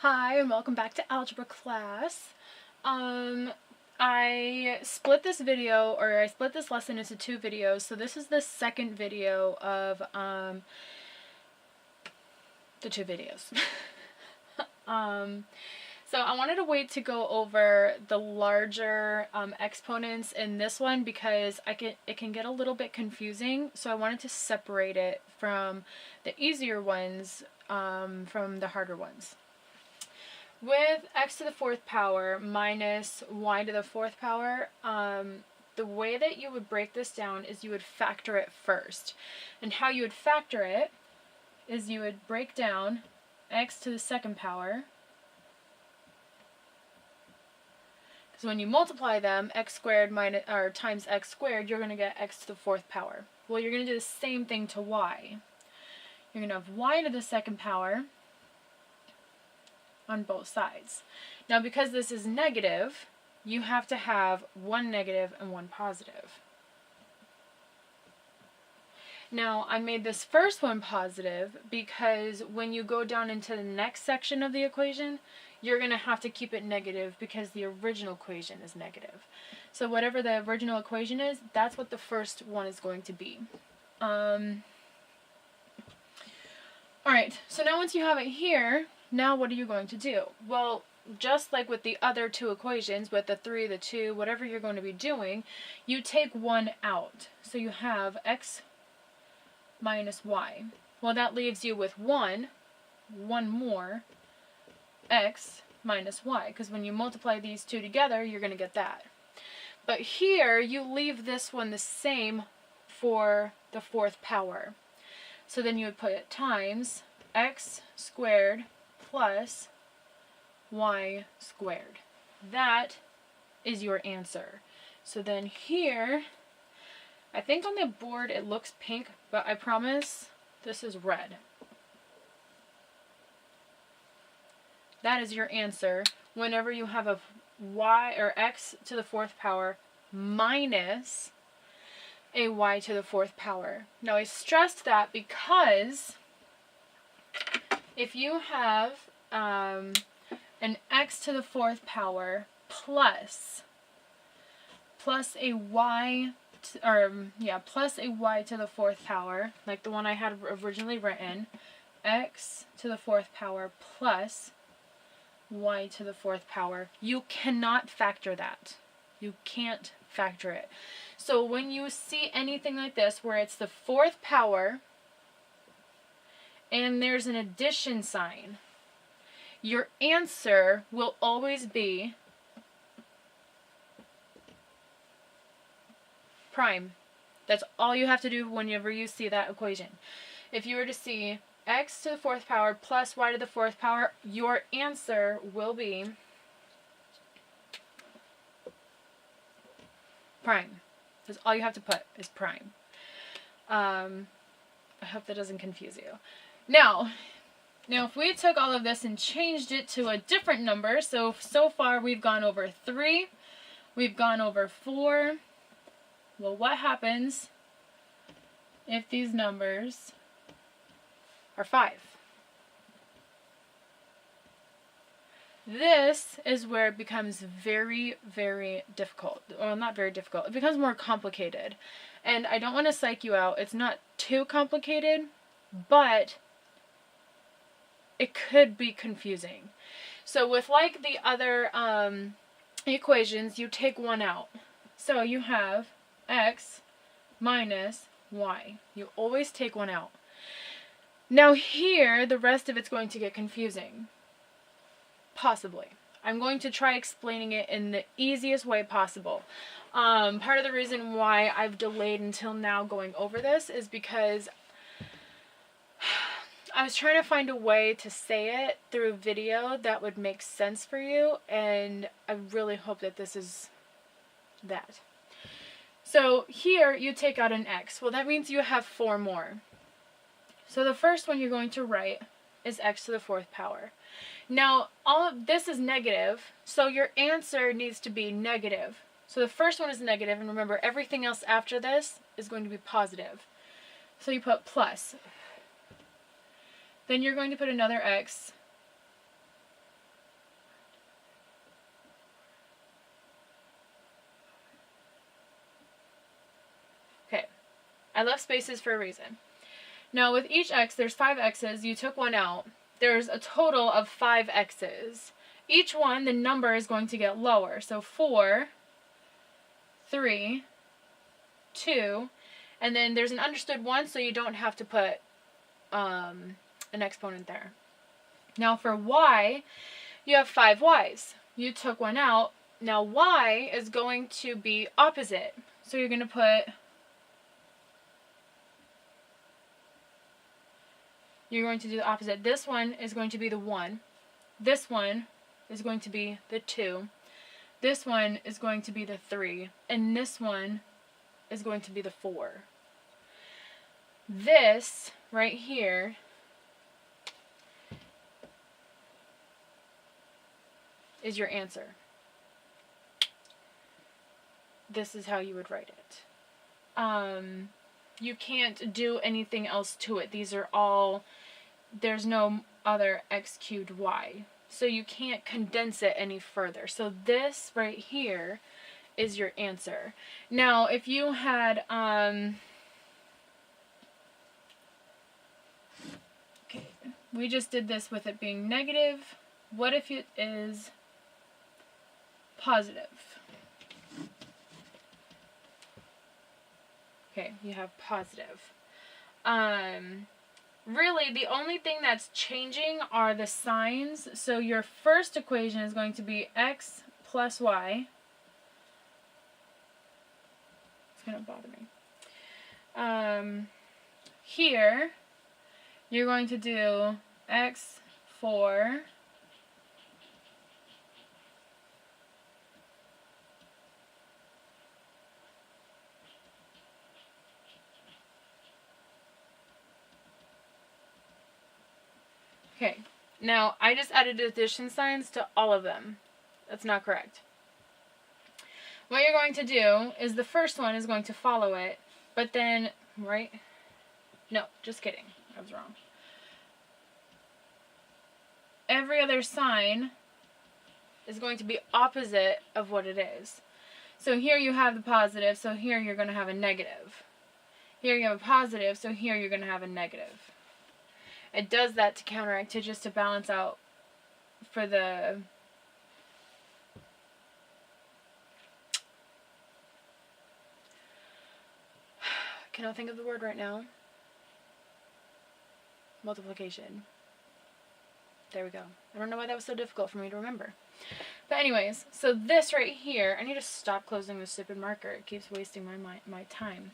Hi, and welcome back to algebra class. I split this lesson into two videos. So this is the second video of the two videos. So I wanted to wait to go over the larger exponents in this one because it can get a little bit confusing. So I wanted to separate it from the easier ones from the harder ones. With x to the fourth power minus y to the fourth power, the way that you would break this down is you would factor it first. And how you would factor it is you would break down x to the second power. Because when you multiply them, x squared times x squared, you're going to get x to the fourth power. Well, you're going to do the same thing to y. You're going to have y to the second power on both sides. Now, because this is negative, you have to have one negative and one positive. Now, I made this first one positive because when you go down into the next section of the equation, you're going to have to keep it negative because the original equation is negative. So whatever the original equation is, that's what the first one is going to be. Alright, so now once you have it here, now what are you going to do? Well, just like with the other two equations, with the 3, the 2, whatever you're going to be doing, you take one out. So you have x minus y. Well, that leaves you with one more, x minus y, because when you multiply these two together, you're going to get that. But here, you leave this one the same for the fourth power. So then you would put it times x squared plus y squared. That is your answer. So then here, I think on the board it looks pink, but I promise this is red. That is your answer whenever you have a y or x to the fourth power minus a y to the fourth power. Now I stressed that because if you have an x to the fourth power plus a y plus a y to the fourth power, like the one I had originally written, x to the fourth power plus y to the fourth power, you cannot factor that. You can't factor it. So when you see anything like this where it's the fourth power and there's an addition sign, your answer will always be prime. That's all you have to do whenever you see that equation. If you were to see x to the fourth power plus y to the fourth power, your answer will be prime. That's all you have to put is prime. I hope that doesn't confuse you. Now if we took all of this and changed it to a different number, so far we've gone over 3, we've gone over 4. Well, what happens if these numbers are 5? This is where it becomes very, very difficult. Well, not very difficult. It becomes more complicated. And I don't want to psych you out. It's not too complicated, but it could be confusing. So with like the other equations, you take one out. So you have x minus y. You always take one out. Now here, the rest of it's going to get confusing. Possibly. I'm going to try explaining it in the easiest way possible. Part of the reason why I've delayed until now going over this is because I was trying to find a way to say it through video that would make sense for you, and I really hope that this is that. So here you take out an x. Well, that means you have 4 more. So the first one you're going to write is x to the fourth power. Now, all of this is negative, so your answer needs to be negative. So the first one is negative, and remember, everything else after this is going to be positive. So you put plus. Then you're going to put another x I left spaces for a reason. Now with each x, there's 5 x's. You took one out. There's a total of 5 x's. Each one, the number is going to get lower. So 4, 3, 2, and then there's an understood 1, so you don't have to put an exponent there. Now for y, you have 5 y's. You took one out. Now y is going to be opposite. So you're going to put, you're going to do the opposite. This one is going to be the 1. This one is going to be the 2. This one is going to be the 3. And this one is going to be the 4. This right here is your answer. This is how you would write it. You can't do anything else to it. These are all, there's no other x cubed y. So you can't condense it any further. So this right here is your answer. Now, if you had, okay, we just did this with it being negative. What if it is positive? Okay, you have positive. Really, the only thing that's changing are the signs. So your first equation is going to be x plus y. It's going to bother me. Here, you're going to do x4 Okay, now I just added addition signs to all of them. That's not correct. What you're going to do is the first one is going to follow it, but then, right? No, just kidding. I was wrong. Every other sign is going to be opposite of what it is. So here you have the positive, so here you're going to have a negative. Here you have a positive, so here you're going to have a negative. It does that to counteract, just to balance out for the cannot think of the word right now. Multiplication. There we go. I don't know why that was so difficult for me to remember. But anyways, so this right here, I need to stop closing this stupid marker. It keeps wasting my time.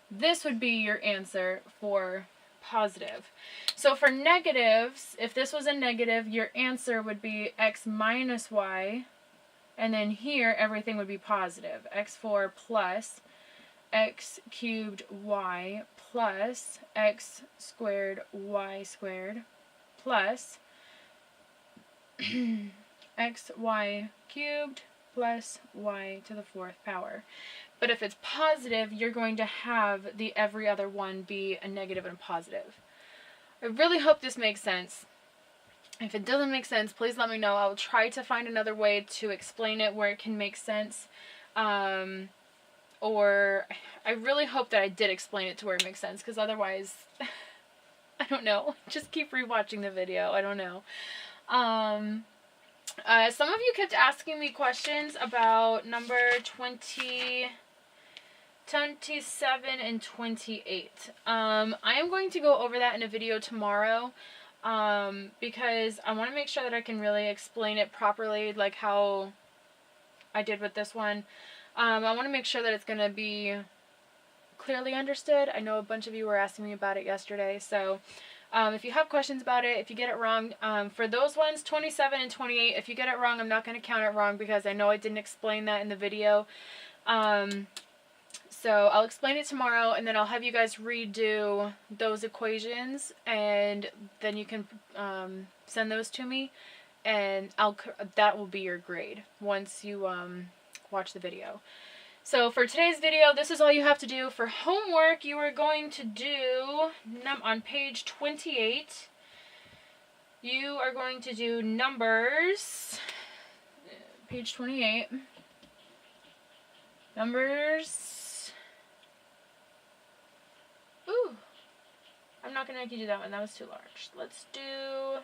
This would be your answer for positive. So for negatives, if this was a negative, your answer would be x minus y, and then here everything would be positive. x4 plus x cubed y plus x squared y squared plus xy cubed plus y to the 4th power. But if it's positive, you're going to have the every other one be a negative and a positive. I really hope this makes sense. If it doesn't make sense, please let me know. I will try to find another way to explain it where it can make sense. Or I really hope that I did explain it to where it makes sense, because otherwise, I don't know. Just keep rewatching the video. I don't know. Some of you kept asking me questions about number 27 and 28. I am going to go over that in a video tomorrow, because I want to make sure that I can really explain it properly, like how I did with this one. I want to make sure that it's going to be clearly understood. I know a bunch of you were asking me about it yesterday, so if you have questions about it, if you get it wrong, for those ones, 27 and 28, if you get it wrong, I'm not going to count it wrong because I know I didn't explain that in the video. So I'll explain it tomorrow, and then I'll have you guys redo those equations, and then you can send those to me, and that will be your grade once you watch the video. So for today's video, this is all you have to do. For homework, you are going to do, on page 28, you are going to do numbers, page 28, numbers not going to make you do that one. That was too large. Let's do